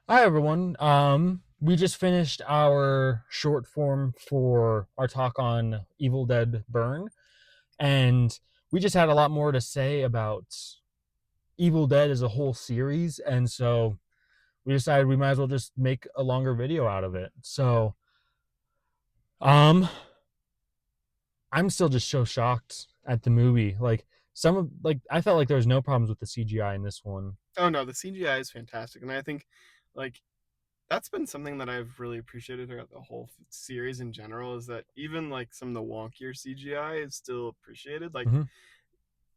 Hi everyone. We just finished our short form for our talk on Evil Dead Burn, and we just had a lot more to say about Evil Dead as a whole series, and so we decided we might as well just make a longer video out of it. Um, I'm still just so shocked at the movie. I felt like there was no problems with the CGI in this one. Oh no, the CGI is fantastic, and I think like that's been something that I've really appreciated throughout the whole series in general. Is that even like some of the wonkier CGI is still appreciated. Like Mm-hmm.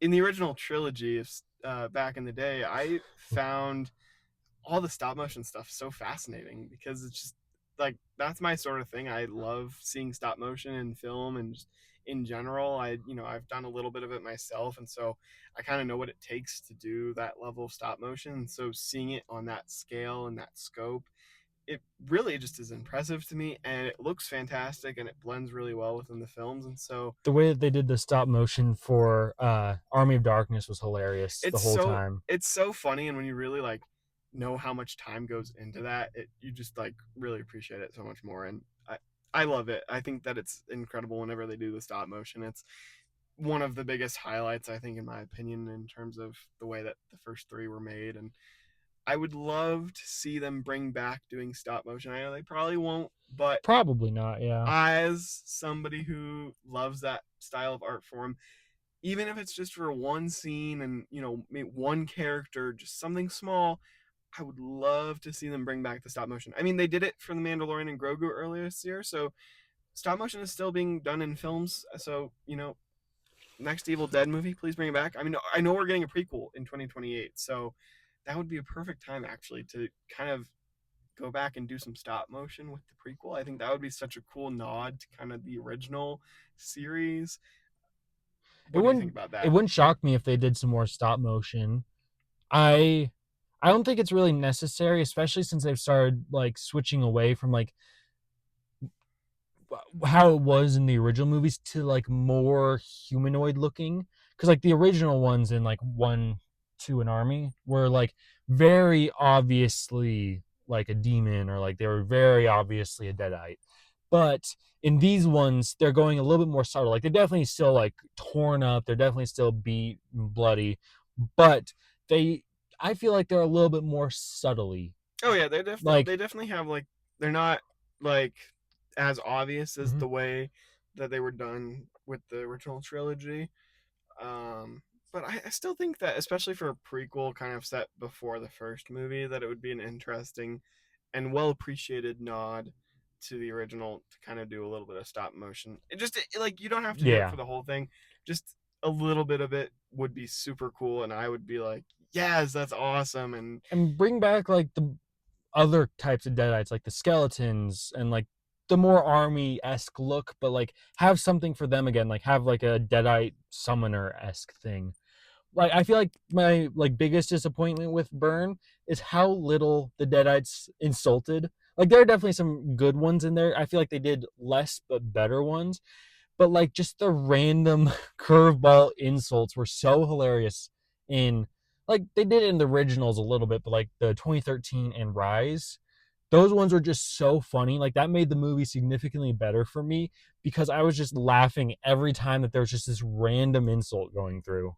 in the original trilogy, back in the day, I found all the stop motion stuff so fascinating because it's just like that's my sort of thing. I love seeing stop motion in film and just in general. I've done a little bit of it myself, and so I kind of know what it takes to do that level of stop motion. And so seeing it on that scale and that scope, it really just is impressive to me, and it looks fantastic, and it blends really well within the films. And so The way that they did the stop motion for Army of Darkness was hilarious the it's whole so time. it's so funny, and when you really like know how much time goes into that, you just like really appreciate it so much more. And I love it. I think that it's incredible whenever they do the stop motion. It's one of the biggest highlights, I think, in my opinion, in terms of the way that the first three were made. And I would love to see them bring back doing stop motion. I know they probably won't, but Probably not, yeah. as somebody who loves that style of art form, even if it's just for one scene and one character, just something small, I would love to see them bring back the stop motion. I mean, they did it for the Mandalorian and Grogu earlier this year, so stop motion is still being done in films. So next Evil Dead movie, please bring it back. I mean, I know we're getting a prequel in 2028, so that would be a perfect time actually to kind of go back and do some stop motion with the prequel. I think that would be such a cool nod to kind of the original series. It What do you think wouldn't about it that? wouldn't shock me if they did some more stop motion. I I don't think it's really necessary, especially since they've started like switching away from like how it was in the original movies to like more humanoid looking. Because like the original ones in like one, two, and Army were like very obviously like a demon, or like they were very obviously a deadite. But in these ones, they're going a little bit more subtle. Like they're definitely still like torn up. They're definitely still beat and bloody, but they, I feel like they're a little bit more subtly. Oh yeah, Like, they definitely have like they're not like as obvious as mhm. the way that they were done with the original trilogy. But I still think that, especially for a prequel kind of set before the first movie, that it would be an interesting and well appreciated nod to the original to kind of do a little bit of stop motion. Like you don't have to do it Yeah, for the whole thing, just a little bit of it would be super cool, and I would be like, yes, that's awesome. And and bring back like the other types of deadites, like the skeletons, and like the more army esque look, but like have something for them again. Like have like a deadite summoner esque thing. Like I feel like my like biggest disappointment with Burn is how little the Deadites insulted. Like there are definitely some good ones in there. I feel like they did less but better ones. But like just the random curveball insults were so hilarious in, like they did it in the originals a little bit, but like the 2013 and Rise, those ones were just so funny. Like that made the movie significantly better for me because I was just laughing every time that there was just this random insult going through.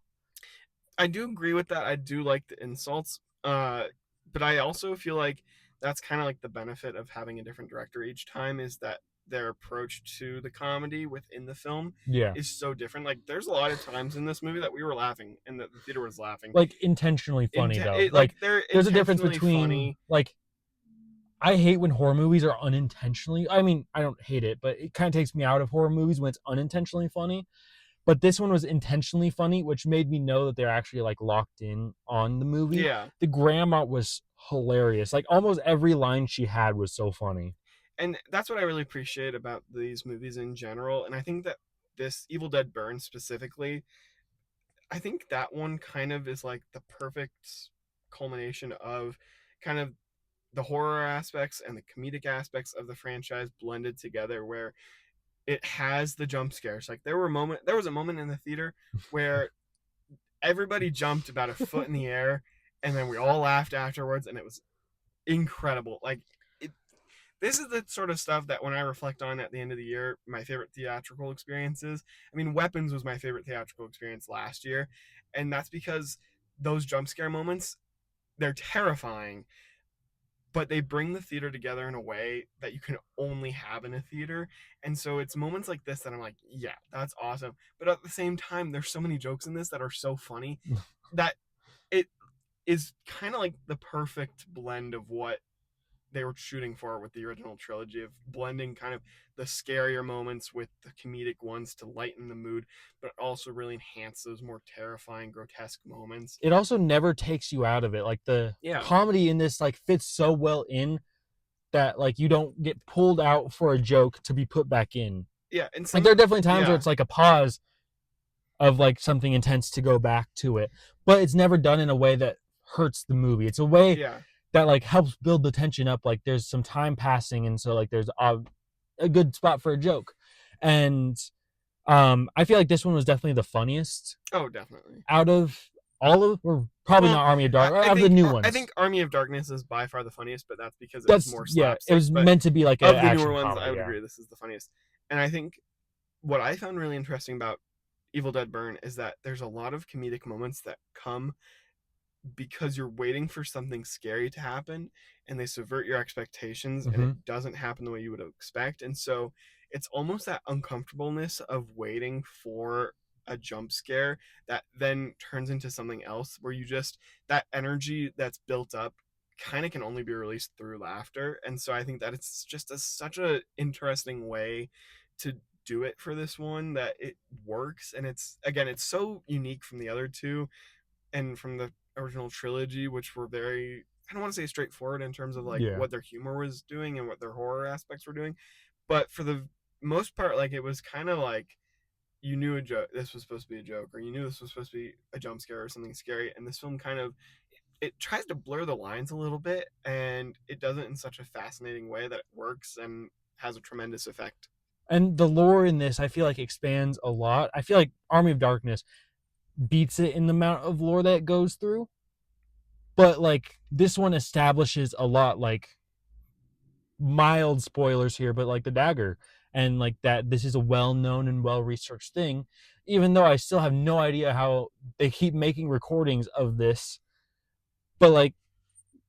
I do agree with that. I do like the insults, but I also feel like that's kind of like the benefit of having a different director each time is that their approach to the comedy within the film Yeah. is so different. Like, there's a lot of times in this movie that we were laughing and that the theater was laughing. Like intentionally funny though. Like Like they're there's a difference intentionally between funny. like, I hate when horror movies are unintentionally. I mean, I don't hate it, but it kind of takes me out of horror movies when it's unintentionally funny. But this one was intentionally funny, which made me know that they're actually like locked in on the movie. Yeah, The grandma was hilarious. Like almost every line she had was so funny. and that's what I really appreciate about these movies in general. And I think that this Evil Dead Burn specifically, I think that one kind of is like the perfect culmination of kind of the horror aspects and the comedic aspects of the franchise blended together, where it has the jump scares. Like there was a moment in the theater where everybody jumped about a foot in the air, and then we all laughed afterwards, and it was incredible. Like it, this is the sort of stuff that when I reflect on at the end of the year, my favorite theatrical experiences. I mean, Weapons was my favorite theatrical experience last year, and that's because those jump scare moments, they're terrifying, but they bring the theater together in a way that you can only have in a theater. And so it's moments like this that I'm like, yeah, that's awesome. But at the same time, there's so many jokes in this that are so funny that it is kind of like the perfect blend of what they were shooting for with the original trilogy, of blending kind of the scarier moments with the comedic ones to lighten the mood, but also really enhance those more terrifying, grotesque moments. It also never takes you out of it. Like the Yeah, comedy in this like fits so well in that like you don't get pulled out for a joke to be put back in. yeah, and Like there are some, definitely times where yeah, it's like a pause of like something intense to go back to it, but it's never done in a way that hurts the movie. It's a way yeah, that like helps build the tension up. Like there's some time passing, and so like there's a good spot for a joke. And I feel like this one was definitely the funniest oh, definitely. out of all of, or probably Well, not Army of Dark, or I of the think new I ones. think Army of Darkness is by far the funniest, but that's because it was That's, more yeah, it slapstick. was But meant to be like an of the newer action ones, I comedy. would Yeah. agree this is the funniest. And I think what I found really interesting about Evil Dead Burn is that there's a lot of comedic moments that come because you're waiting for something scary to happen, and they subvert your expectations, and it Mm-hmm. doesn't happen the way you would expect. And so it's almost that uncomfortableness of waiting for a jump scare that then turns into something else, where you just, that energy that's built up kind of can only be released through laughter. And so I think that it's just such a interesting way to do it for this one, that it works. And it's, again, it's so unique from the other two and from the original trilogy, which were very, I don't want to say straightforward in terms of like Yeah. what their humor was doing and what their horror aspects were doing, but for the most part, like it was kind of like you knew a joke, this was supposed to be a joke, or you knew this was supposed to be a jump scare or something scary. And this film kind of, it tries to blur the lines a little bit, and it does it in such a fascinating way that it works and has a tremendous effect. And the lore in this, I feel like expands a lot. I feel like Army of Darkness beats it in the amount of lore that it goes through, but like this one establishes a lot, like mild spoilers here, but like the dagger, and like that this is a well-known and well-researched thing, even though I still have no idea how they keep making recordings of this. But like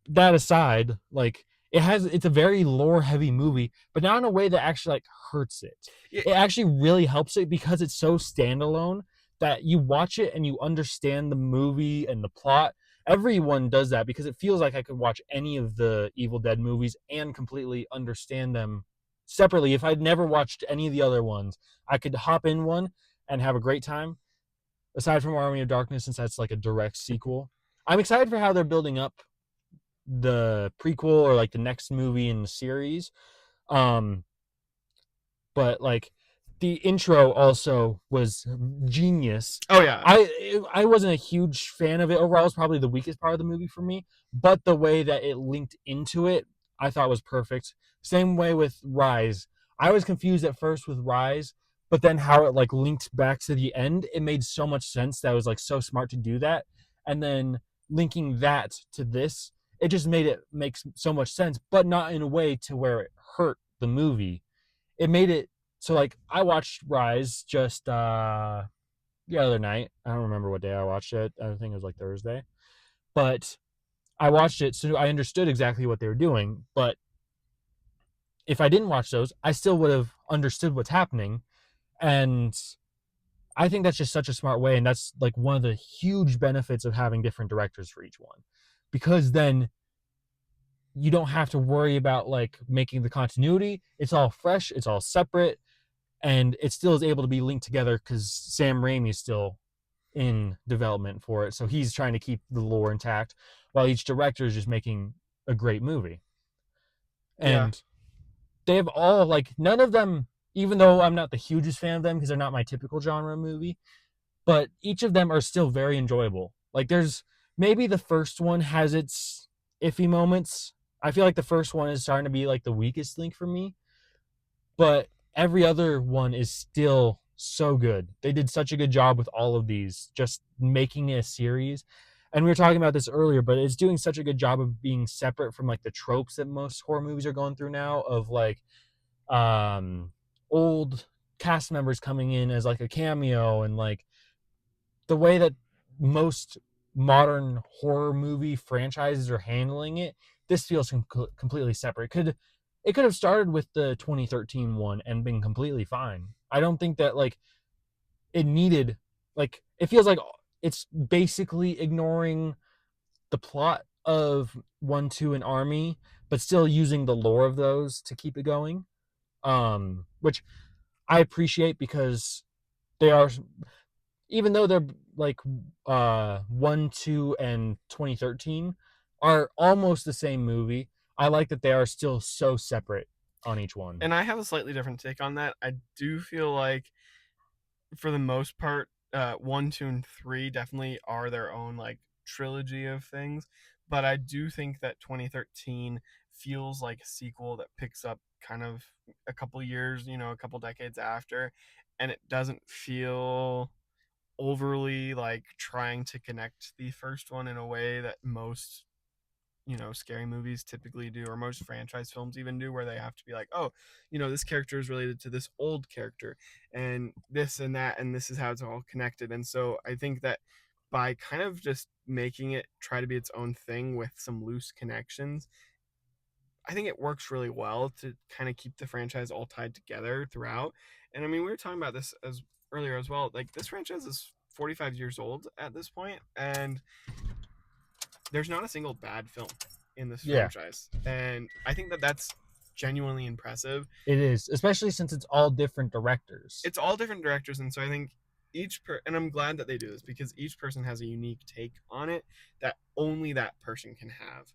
that aside, like it's a very lore heavy movie, but not in a way that actually like hurts it. Yeah, It actually really helps it because it's so standalone that you watch it and you understand the movie and the plot. Everyone does that because it feels like I could watch any of the Evil Dead movies and completely understand them separately. If I'd never watched any of the other ones, I could hop in one and have a great time. Aside from Army of Darkness, since that's like a direct sequel, I'm excited for how they're building up the prequel or like the next movie in the series. Um, but like the intro also was genius. oh yeah, I wasn't a huge fan of it overall. It was probably the weakest part of the movie for me, but the way that it linked into it, I thought was perfect. Same way with Rise. I was confused at first with Rise, but then how it like linked back to the end, it made so much sense. That was like so smart to do that. And then linking that to this, it just made it make so much sense, but not in a way to where it hurt the movie. It made it so like I watched Rise just the other night. I don't remember what day I watched it. I think it was like Thursday. But I watched it so I understood exactly what they were doing. But if I didn't watch those, I still would have understood what's happening. And I think that's just such a smart way. And that's like one of the huge benefits of having different directors for each one. Because then you don't have to worry about like making the continuity. It's all fresh, it's all separate, and it still is able to be linked together because Sam Raimi is still in development for it. So he's trying to keep the lore intact while each director is just making a great movie. yeah, And they have all like none of them, even though I'm not the hugest fan of them because they're not my typical genre movie, but each of them are still very enjoyable. Like there's maybe the first one has its iffy moments. I feel like the first one is starting to be like the weakest link for me, but every other one is still so good. They did such a good job with all of these, just making it a series. And we were talking about this earlier, but it's doing such a good job of being separate from like the tropes that most horror movies are going through now of like um old cast members coming in as like a cameo, and like the way that most modern horror movie franchises are handling it, this feels completely separate. It could have started with the 2013 one and been completely fine. I don't think that like it needed, like it feels like it's basically ignoring the plot of 1, 2, and Army, but still using the lore of those to keep it going. Which I appreciate because they are, even though they're like 1, 2, and 2013 are almost the same movie, I like that they are still so separate on each one. And I have a slightly different take on that. I do feel like, for the most part, 1, 2, and 3 definitely are their own like trilogy of things. But I do think that 2013 feels like a sequel that picks up kind of a couple years, a couple decades after, and it doesn't feel overly like trying to connect the first one in a way that most scary movies typically do, or most franchise films even do, where they have to be like, oh, this character is related to this old character and this and that, and this is how it's all connected. And so I think that by kind of just making it try to be its own thing with some loose connections, I think it works really well to kind of keep the franchise all tied together throughout. And I mean, we were talking about this as earlier as well. Like, this franchise is 45 years old at this point, and there's not a single bad film in this Yeah, franchise, and I think that that's genuinely impressive. it is, especially since it's all different directors. It's all different directors, and so I think and I'm glad that they do this because each person has a unique take on it that only that person can have,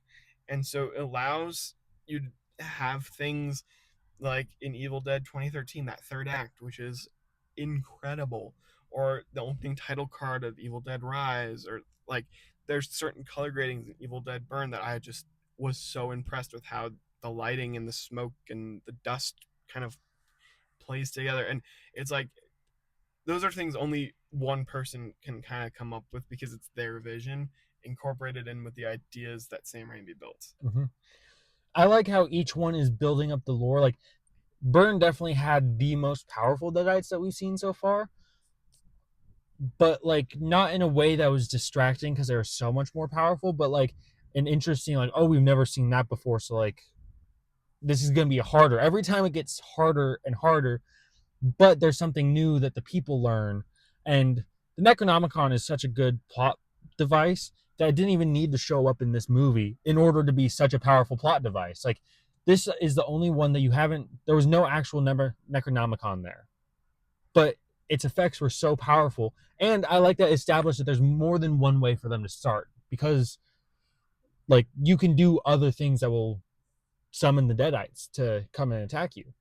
and so it allows you to have things like in Evil Dead 2013, that third act, which is incredible, or the opening title card of Evil Dead Rise, or like there's certain color gradings in Evil Dead Burn that I just was so impressed with how the lighting and the smoke and the dust kind of plays together. And it's like those are things only one person can kind of come up with because it's their vision incorporated in with the ideas that Sam Raimi built. Mm-hmm. I like how each one is building up the lore. Like Burn definitely had the most powerful Deadites that we've seen so far, but like not in a way that was distracting because they were so much more powerful, but like an interesting, like, oh, we've never seen that before, so like this is going to be harder. Every time it gets harder and harder, but there's something new that the people learn. And the Necronomicon is such a good plot device that it didn't even need to show up in this movie in order to be such a powerful plot device. Like, this is the only one that you haven't, there was no actual Necronomicon there, but its effects were so powerful. And I like that established that there's more than one way for them to start, because like you can do other things that will summon the Deadites to come and attack you.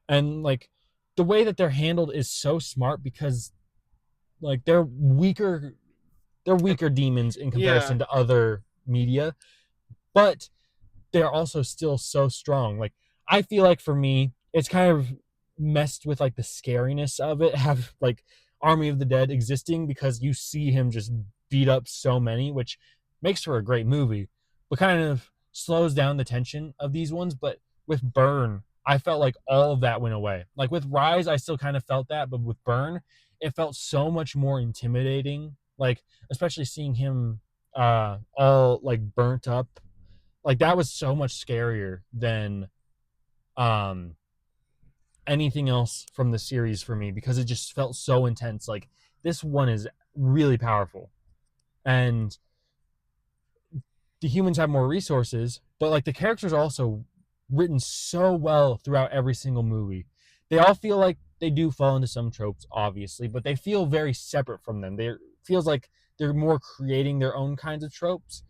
And like the way that they're handled is so smart because like they're weaker demons in Yeah. comparison to other media, but they're also still so strong. Like I feel like for me, it's kind of messed with like the scariness of it, have like Army of the Dead existing, because you see him just beat up so many, which makes for a great movie, but kind of slows down the tension of these ones. But with Burn, I felt like all of that went away. Like with Rise, I still kind of felt that, but with Burn, it felt so much more intimidating. Like especially seeing him all like burnt up, like that was so much scarier than um anything else from the series for me, because it just felt so intense. Like this one is really powerful, and the humans have more resources, but like the characters are also written so well throughout every single movie. They all feel like they do fall into some tropes, obviously, but they feel very separate from them. They feels like they're more creating their own kinds of tropes,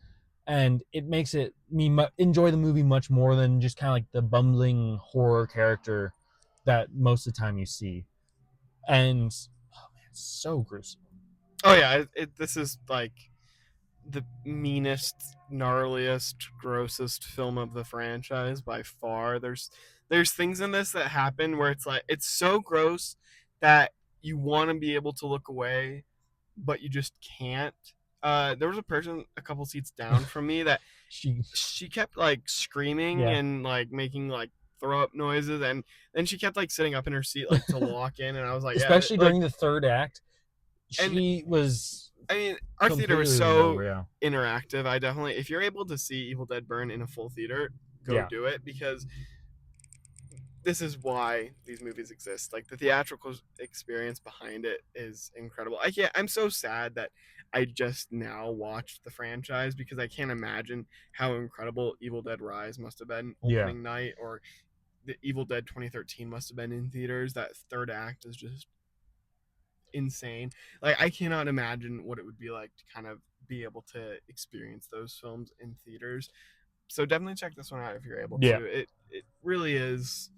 and it makes it me enjoy the movie much more than just kind of like the bumbling horror character that most of the time you see. And oh man, it's so gruesome. Oh yeah, this is like the meanest, gnarliest, grossest film of the franchise by far. There's things in this that happen where it's like it's so gross that you want to be able to look away, but you just can't. There was a person a couple seats down from me that She, she kept like screaming yeah, and like making like throw up noises, and then she kept like sitting up in her seat like to walk in, and I was like, yeah, especially like, during the third act, and she was I mean, our theater was completely leaned so over. Yeah, interactive. I definitely, if you're able to see Evil Dead Burn in a full theater, go yeah, do it, because this is why these movies exist. Like the theatrical experience behind it is incredible. I can't. I'm so sad that I just now watched the franchise, because I can't imagine how incredible Evil Dead Rise must have been yeah. opening night, or the Evil Dead 2013 must have been in theaters. That third act is just insane. Like I cannot imagine what it would be like to kind of be able to experience those films in theaters. So definitely check this one out if you're able Yeah. to. It really is.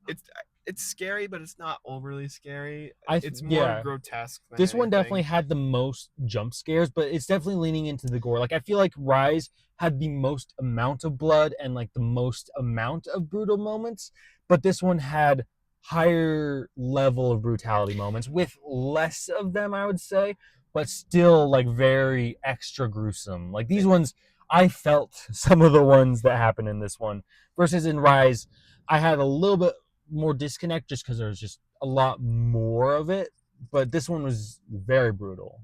It's it's scary, but it's not overly scary. It's more Yeah. grotesque than This one definitely anything. had the most jump scares, but it's definitely leaning into the gore. Like I feel like Rise had the most amount of blood and like the most amount of brutal moments, but this one had higher level of brutality moments with less of them, I would say, but still like very extra gruesome. Like these ones, I felt some of the ones that happened in this one versus in Rise, I had a little bit more disconnect just because there's just a lot more of it, but this one was very brutal.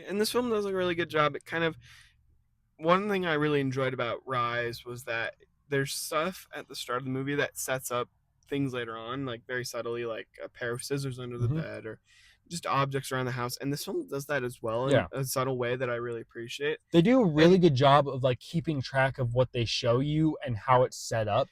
And this film does a really good job. It kind of, one thing I really enjoyed about Rise was that there's stuff at the start of the movie that sets up things later on, like very subtly, like a pair of scissors under the Mm-hmm. bed, or just objects around the house. And this film does that as well in Yeah, a subtle way that I really appreciate. they do a really And good job of like keeping track of what they show you and how it's set up.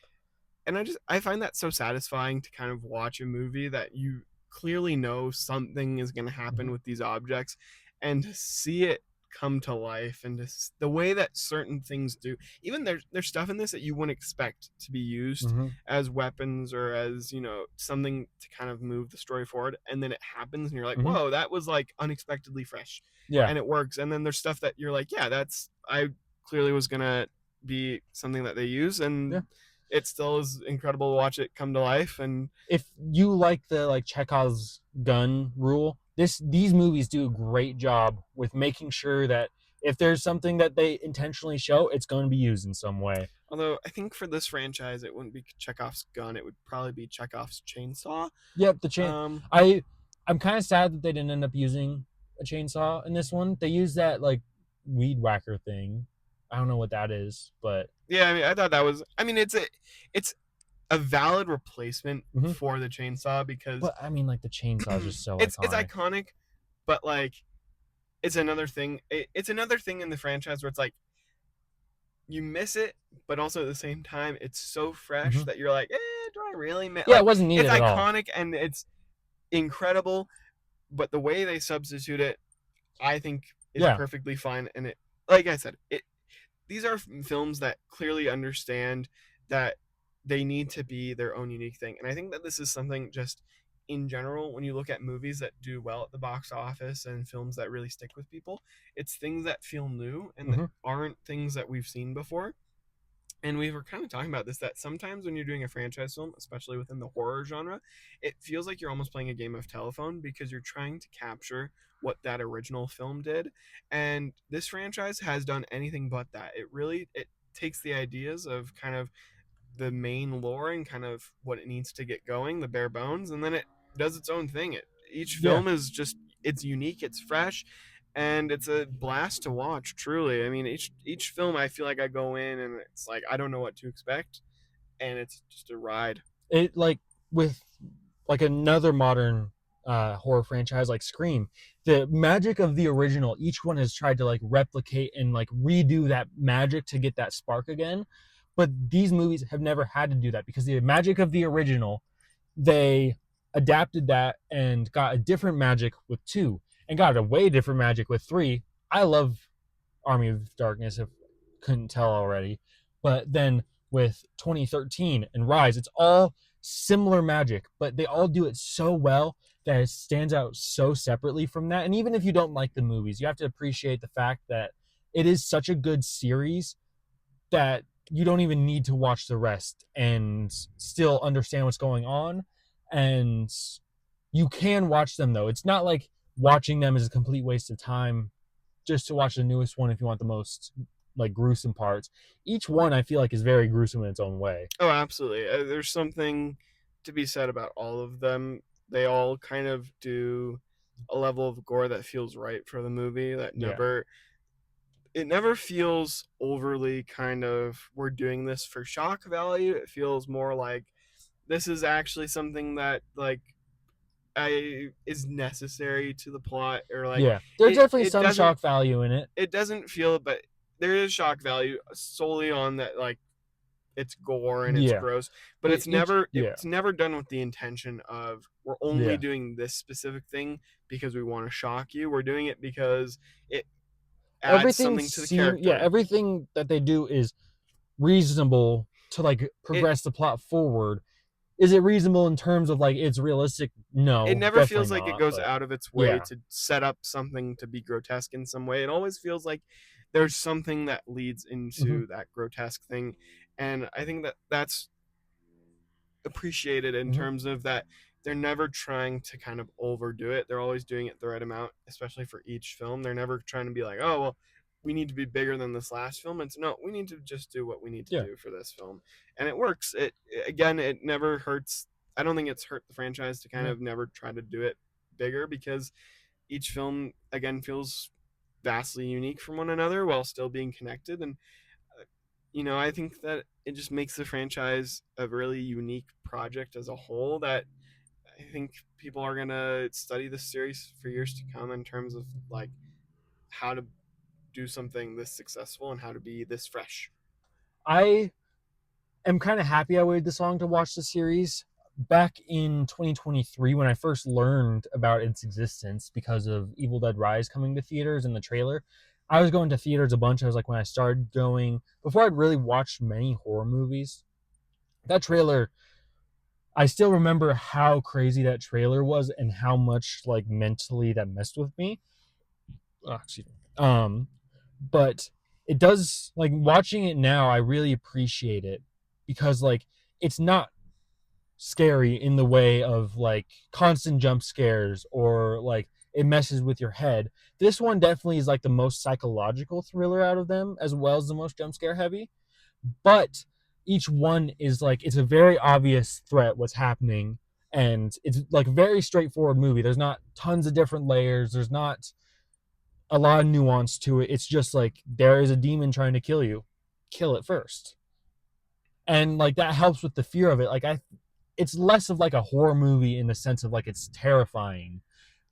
I find that so satisfying to kind of watch a movie that you clearly know something is going to happen Mm-hmm. with these objects, and to see it come to life, and just the way that certain things do. Even there's stuff in this that you wouldn't expect to be used Mm-hmm. as weapons, or as, something to kind of move the story forward, and then it happens and you're like, Mm-hmm. whoa, that was like unexpectedly fresh, Yeah, and it works. And then there's stuff that you're like, yeah, that's, I clearly was going to be something that they use, yeah. and it still is incredible to watch it come to life. And If you like the like Chekhov's gun rule, these movies do a great job with making sure that if there's something that they intentionally show, it's going to be used in some way. although I think for this franchise it wouldn't be Chekhov's gun, it would probably be Chekhov's chainsaw. Yep, the chain. um I I'm kind of sad that they didn't end up using a chainsaw in this one. They used that like weed whacker thing. I don't know what that is, but yeah, I mean, I thought that was, I mean, it's a valid replacement mhm. for the chainsaw, because But I mean, like the chainsaw is just so it's iconic. iconic, but like it's another thing, it's another thing in the franchise where it's like you miss it, but also at the same time it's so fresh Hmm. that you're like, do I really miss, Yeah, it like, wasn't it's needed at all. iconic and it's incredible, but the way they substitute it, I think, is Yeah, perfectly fine. And it, like I said, it, these are films that clearly understand that they need to be their own unique thing. And I think that this is something just in general, when you look at movies that do well at the box office and films that really stick with people, it's things that feel new and that hmm, aren't things that we've seen before. And we were kind of talking about this, that sometimes when you're doing a franchise film, especially within the horror genre, it feels like you're almost playing a game of telephone, because you're trying to capture what that original film did. And this franchise has done anything but that. It takes the ideas of kind of the main lore and kind of what it needs to get going, the bare bones, and then it does its own thing. Each yeah. film is just, it's unique, it's fresh, and it's a blast to watch. Truly, I mean, each film I feel like I go in and it's like I don't know what to expect, and it's just a ride. It like with like another modern horror franchise like Scream, the magic of the original, each one has tried to like replicate and like redo that magic to get that spark again. But these movies have never had to do that because the magic of the original, they adapted that and got a different magic with two and got a way different magic with three. I love Army of Darkness, if couldn't tell already. But then with 2013 and Rise, it's all similar magic, but they all do it so well that it stands out so separately from that. And even if you don't like the movies, you have to appreciate the fact that it is such a good series that you don't even need to watch the rest and still understand what's going on. And you can watch them though. It's not like watching them is a complete waste of time just to watch the newest one if you want the most like gruesome parts. Each one I feel like is very gruesome in its own way. Oh, absolutely. There's something to be said about all of them. They all kind of do a level of gore that feels right for the movie. That Yeah. never it never feels overly kind of we're doing this for shock value. It feels more like this is actually something that like I is necessary to the plot, or like Yeah. There's definitely it some doesn't shock value in it. it doesn't feel, but there is shock value solely on that, like it's gore and it's Yeah. gross, but Each yeah. it's never done with the intention of we're only Yeah. doing this specific thing because we want to shock you. We're doing it because it adds Everything something to the seem yeah, character. everything that they do is reasonable to like It progress the plot forward. Is it reasonable in terms of like it's realistic? it No, never definitely feels like it not. goes But out of its way yeah. to set up something to be grotesque in some way. It always feels like there's something that leads Hmm. into that grotesque thing, and I think that that's appreciated in Hmm. terms of that they're never trying to kind of overdo it. They're always doing it the right amount, especially for each film. They're never trying to be like, oh, well, we need to be bigger than this last film. It's no, we need to just do what we need to Yeah. do for this film. And it works. It again, it never hurts. I don't think it's hurt the franchise to kind Yeah. of never try to do it bigger, because each film again feels vastly unique from one another while still being connected. And I think that it just makes the franchise a really unique project as a whole that I think people are gonna study this series for years to come in terms of like how to do something this successful and how to be this fresh. I am kind of happy I waited this long to watch the series. Back in 2023, when I first learned about its existence because of Evil Dead Rise coming to theaters in the trailer, I was going to theaters a bunch. I was like, when I started going, before I'd really watched many horror movies, that trailer, I still remember how crazy that trailer was and how much like mentally that messed with me. Oh, excuse me. But it does like watching it now. I really appreciate it because like it's not scary in the way of like constant jump scares or like it messes with your head. This one definitely is like the most psychological thriller out of them, as well as the most jump scare heavy. But each one is like it's a very obvious threat what's happening, and it's like a very straightforward movie. There's not tons of different layers. There's not a lot of nuance to it. It's just like there is a demon trying to kill you, kill it first, and like that helps with the fear of it. Like it's less of like a horror movie in the sense of like it's terrifying.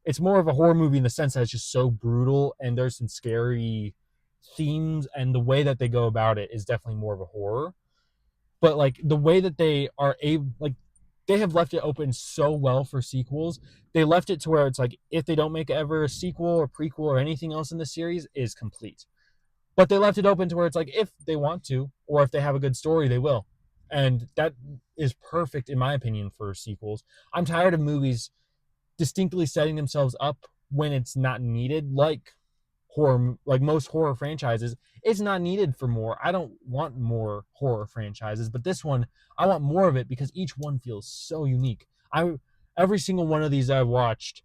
It's more of a horror movie in the sense that it's just so brutal and there's some scary themes, and the way that they go about it is definitely more of a horror. But like the way that they are able, like they have left it open so well for sequels. They left it to where it's like if they don't make ever a sequel or prequel or anything else in the series is complete. But they left it open to where it's like if they want to or if they have a good story, they will. And that is perfect in my opinion for sequels. I'm tired of movies distinctly setting themselves up when it's not needed, like horror, like most horror franchises. It's not needed for more. I don't want more horror franchises, but this one I want more of it because each one feels so unique. I Every single one of these I've watched,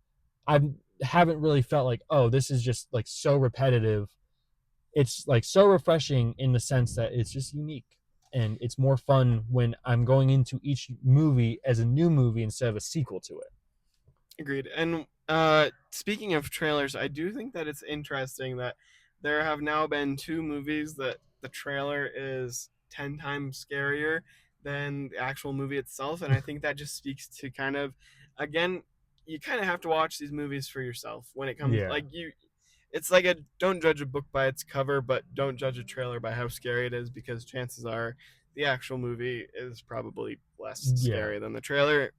I haven't really felt like, oh, this is just like so repetitive. It's like so refreshing in the sense that it's just unique, and it's more fun when I'm going into each movie as a new movie instead of a sequel to it. Agreed. And speaking of trailers, I do think that it's interesting that there have now been two movies that the trailer is 10 times scarier than the actual movie itself. And I think that just speaks to kind of, again, you kind of have to watch these movies for yourself when it comes, Yeah. like, it's like a don't judge a book by its cover, but don't judge a trailer by how scary it is, because chances are the actual movie is probably less Yeah. scary than the trailer.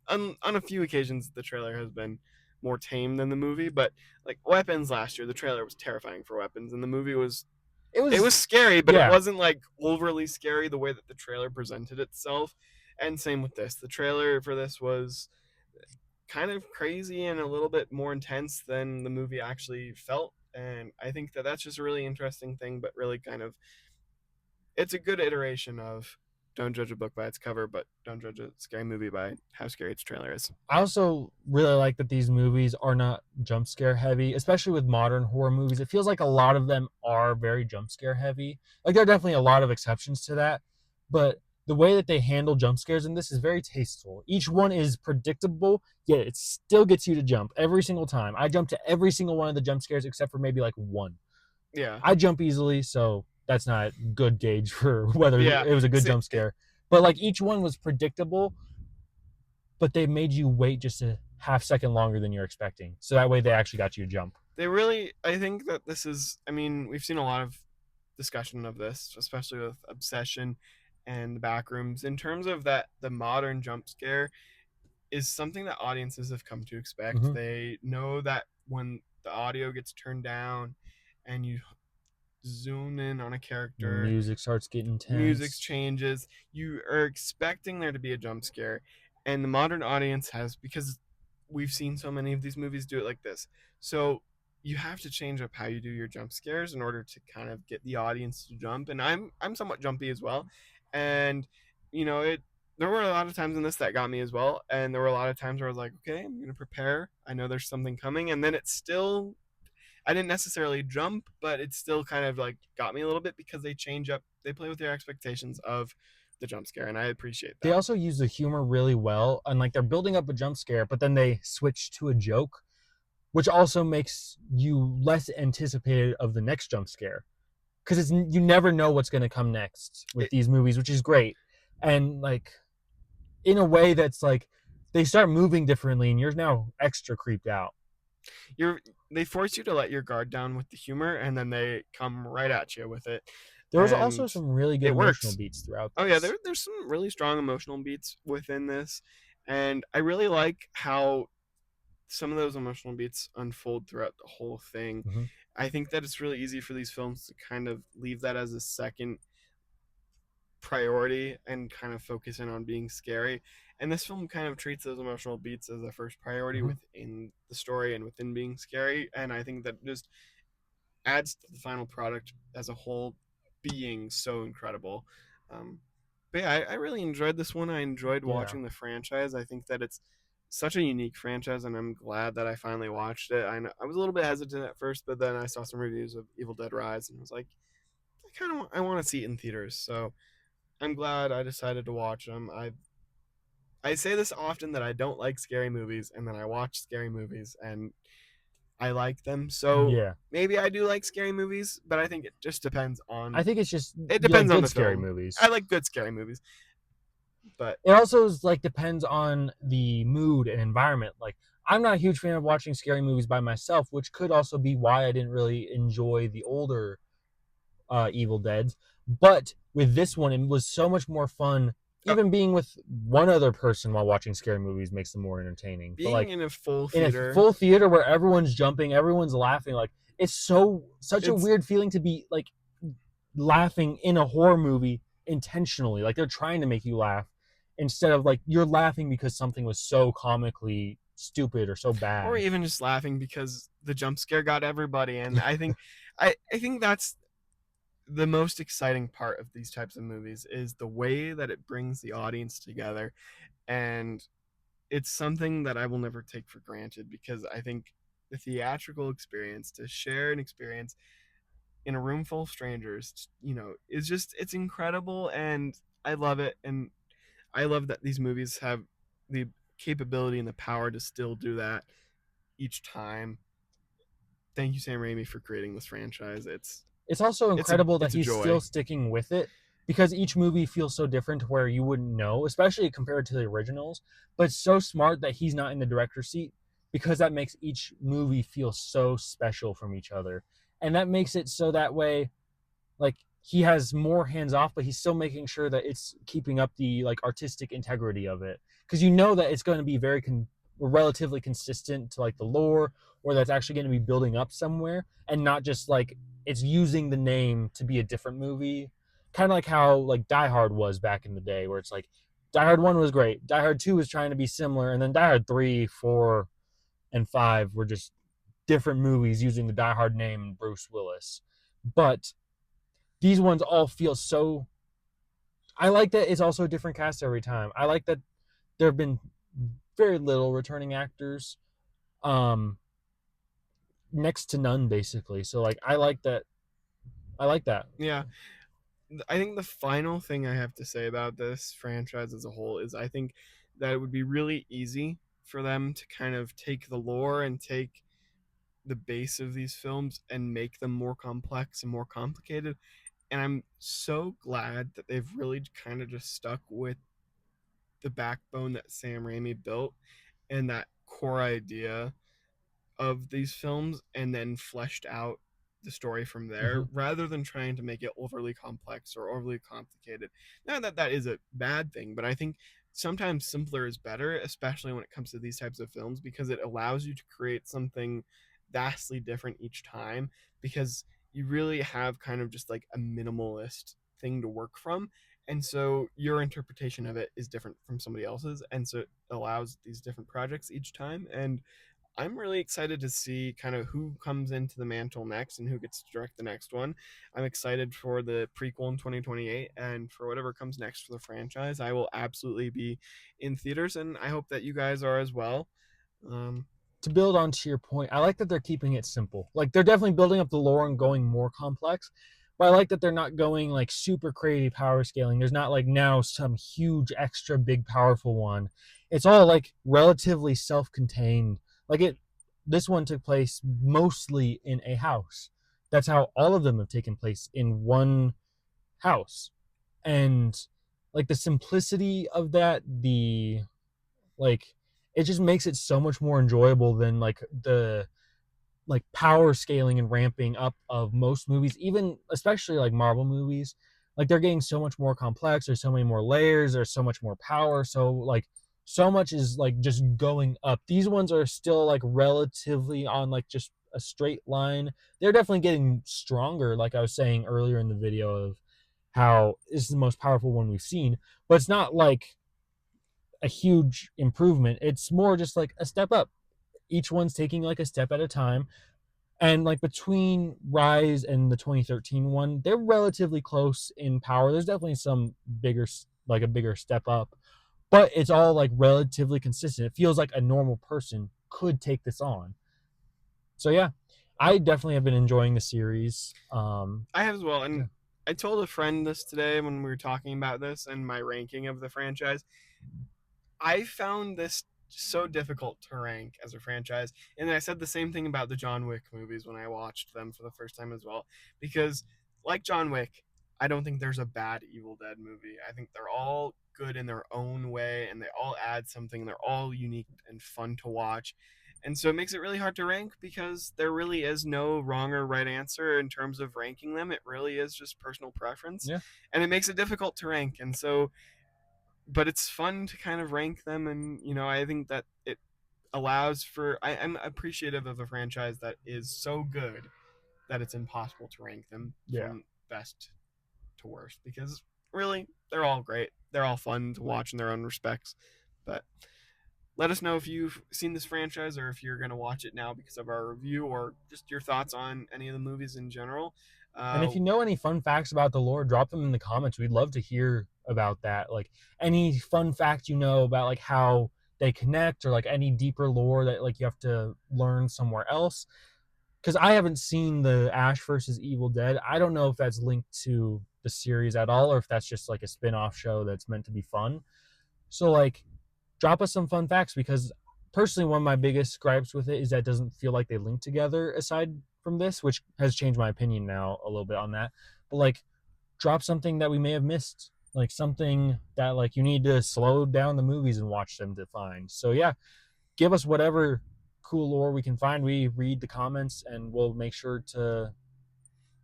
On a few occasions the trailer has been more tame than the movie, but like Weapons last year, the trailer was terrifying for Weapons, and the movie was It it was was scary, but it yeah. wasn't like overly scary the way that the trailer presented itself. And same with this. The trailer for this was kind of crazy and a little bit more intense than the movie actually felt. And I think that that's just a really interesting thing, but really kind of it's a good iteration of don't judge a book by its cover, but don't judge a scary movie by how scary its trailer is. I also really like that these movies are not jump scare heavy, especially with modern horror movies. It feels like a lot of them are very jump scare heavy. Like there are definitely a lot of exceptions to that, but the way that they handle jump scares in this is very tasteful. Each one is predictable, yet it still gets you to jump every single time. I jump to every single one of the jump scares except for maybe like one. Yeah. I jump easily, so that's not a good gauge for whether Yeah. it was a good See, jump scare. But like each one was predictable, but they made you wait just a half second longer than you're expecting. So that way they actually got you to jump. they really, I think that this is, I mean, we've seen a lot of discussion of this, especially with Obsession and the Backrooms, in terms of that the modern jump scare is something that audiences have come to expect. Mm-hmm. They know that when the audio gets turned down and you zoom in on a The character, music starts getting music tense. changes, you are expecting there to be a jump scare. And the modern audience has, because we've seen so many of these movies do it like this. So you have to change up how you do your jump scares in order to kind of get the audience to jump. And I'm somewhat jumpy as well. And it there were a lot of times in this that got me as well. And there were a lot of times where I was like, okay, I'm gonna prepare. I know there's something coming, and then it's still I didn't necessarily jump, but it still kind of like got me a little bit because they change up, they play with your expectations of the jump scare, and I appreciate They that. also use the humor really well, and like they're building up a jump scare, but then they switch to a joke, which also makes you less anticipated of the next jump scare because it's you never know what's going to come next with It, these movies, which is great. And like in a way that's like they start moving differently, and you're now extra creeped out. you're they force you to let your guard down with the humor, and then they come right at you with it, There was also and some really good it emotional works. beats throughout Oh yeah, this. there's some really strong emotional beats within this, and I really like how some of those emotional beats unfold throughout the whole thing. Mm-hmm. I think that it's really easy for these films to kind of leave that as a second priority and kind of focus in on being scary. And this film kind of treats those emotional beats as a first priority Mm-hmm. within the story and within being scary. And I think that just adds to the final product as a whole being so incredible. Um, but yeah, I really enjoyed this one. I enjoyed Yeah. watching the franchise. I think that it's such a unique franchise, and I'm glad that I finally watched it. I was a little bit hesitant at first, but then I saw some reviews of Evil Dead Rise, and I was like, I want to see it in theaters. So I'm glad I decided to watch them. I say this often that I don't like scary movies, and then I watch scary movies and I like them. So Yeah. maybe I do like scary movies, but I think it just depends I on think it's just it you like depends on good the scary film. I movies. like good scary movies, but It also is like depends on the mood and environment. Like I'm not a huge fan of watching scary movies by myself, which could also be why I didn't really enjoy the older Evil Deads. But with this one, it was so much more fun. uh, Even being with one other person while watching scary movies makes them more entertaining. But being like in a full in a theater, full theater where everyone's jumping, everyone's laughing, like it's such a it's weird feeling to be like laughing in a horror movie intentionally. Like they're trying to make you laugh instead of like you're laughing because something was so comically stupid or so or bad. even just laughing because the jump scare got everybody. And I think that's the most exciting part of these types of movies is the way that it brings the audience together, and it's something that I will never take for granted because I think the theatrical experience, to share an experience in a room full of strangers, is just, it's incredible, and I love it. And I love that these movies have the capability and the power to still do that each time. Thank you, Sam Raimi, for creating this franchise. It's also incredible that It's a he's still joy. sticking with it because each movie feels so different to where you wouldn't know, especially compared to the originals. But it's so smart that he's not in the director's seat because that makes each movie feel so special from each other. And that makes it so that way like he has more hands off, but he's still making sure that it's keeping up the like artistic integrity of it because you know that it's going to be very relatively consistent to like the lore, or that's actually going to be building up somewhere, and not just like it's using the name to be a different movie, kind of like how like Die Hard was back in the day, where it's like Die Hard 1 was great, Die Hard 2 was trying to be similar, and then Die Hard 3, 4, and 5 were just different movies using the Die Hard name and Bruce Willis. But these ones all feel so I like that it's also a different cast every time. I like that there have been very little returning actors, um, next to none basically. So like I like that. I like that. Yeah, I think the final thing I have to say about this franchise as a whole is I think that it would be really easy for them to kind of take the lore and take the base of these films and make them more complex and more complicated. And I'm so glad that they've really kind of just stuck with the backbone that Sam Raimi built and that core idea of these films and then fleshed out the story from there Mhm. rather than trying to make it overly complex or overly complicated. Not that that is a bad thing, but I think sometimes simpler is better, especially when it comes to these types of films, because it allows you to create something vastly different each time because you really have kind of just like a minimalist thing to work from. And so your interpretation of it is different from somebody else's. And so it allows these different projects each time. And I'm really excited to see kind of who comes into the mantle next and who gets to direct the next one. I'm excited for the prequel in 2028 and for whatever comes next for the franchise. I will absolutely be in theaters, and I hope that you guys are as well. Um, To build onto your point, I like that they're keeping it simple. Like they're definitely building up the lore and going more complex, but I like that they're not going like super crazy power scaling. There's not like now some huge extra big powerful one. It's all like relatively self-contained. Like it this one took place mostly in a house. That's how all of them have taken place, in one house. And like the simplicity of that, the like it just makes it so much more enjoyable than like the like power scaling and ramping up of most movies, even especially like Marvel movies. Like they're getting so much more complex. There's so many more layers. There's so much more power. So like so much is like just going up. These ones are still like relatively on like just a straight line. They're definitely getting stronger, like I was saying earlier in the video, of how this is the most powerful one we've seen. But it's not like a huge improvement. It's more just like a step up. Each one's taking like a step at a time. And like between Rise and the 2013 one, they're relatively close in power. There's definitely some bigger, like a bigger step up, but it's all like relatively consistent. It feels like a normal person could take this on. So yeah, I definitely have been enjoying the series. I have as well, Yeah. and I told a friend this today when we were talking about this and my ranking of the franchise. I found this so difficult to rank as a franchise. And I said the same thing about the John Wick movies when I watched them for the first time as well. Because, like John Wick, I don't think there's a bad Evil Dead movie. I think they're all good in their own way and they all add something. They're all unique and fun to watch. And so it makes it really hard to rank because there really is no wrong or right answer in terms of ranking them. It really is just personal preference. Yeah. And it makes it difficult to rank. And so but it's fun to kind of rank them and I think that it allows for I'm appreciative of a franchise that is so good that it's impossible to rank them Yeah. from best to worst because really they're all great, they're all fun to watch in their own respects. But let us know if you've seen this franchise or if you're going to watch it now because of our review or just your thoughts on any of the movies in general. And uh, if you know any fun facts about the lore, drop them in the comments. We'd love to hear about that. Like any fun fact you know about like how they connect, or like any deeper lore that like you have to learn somewhere else. Because I haven't seen the Ash versus Evil Dead. I don't know if that's linked to the series at all, or if that's just like a spin-off show that's meant to be fun. So like drop us some fun facts, because personally one of my biggest gripes with it is that it doesn't feel like they link together aside from this, which has changed my opinion now a little bit on that. But like drop something that we may have missed, like something that like you need to slow down the movies and watch them to find. So yeah, give us whatever cool lore we can find. We read the comments and we'll make sure to and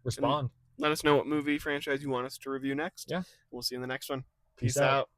respond. let us know what movie franchise you want us to review next. Yeah. We'll see you in the next one. Peace Peace out. out.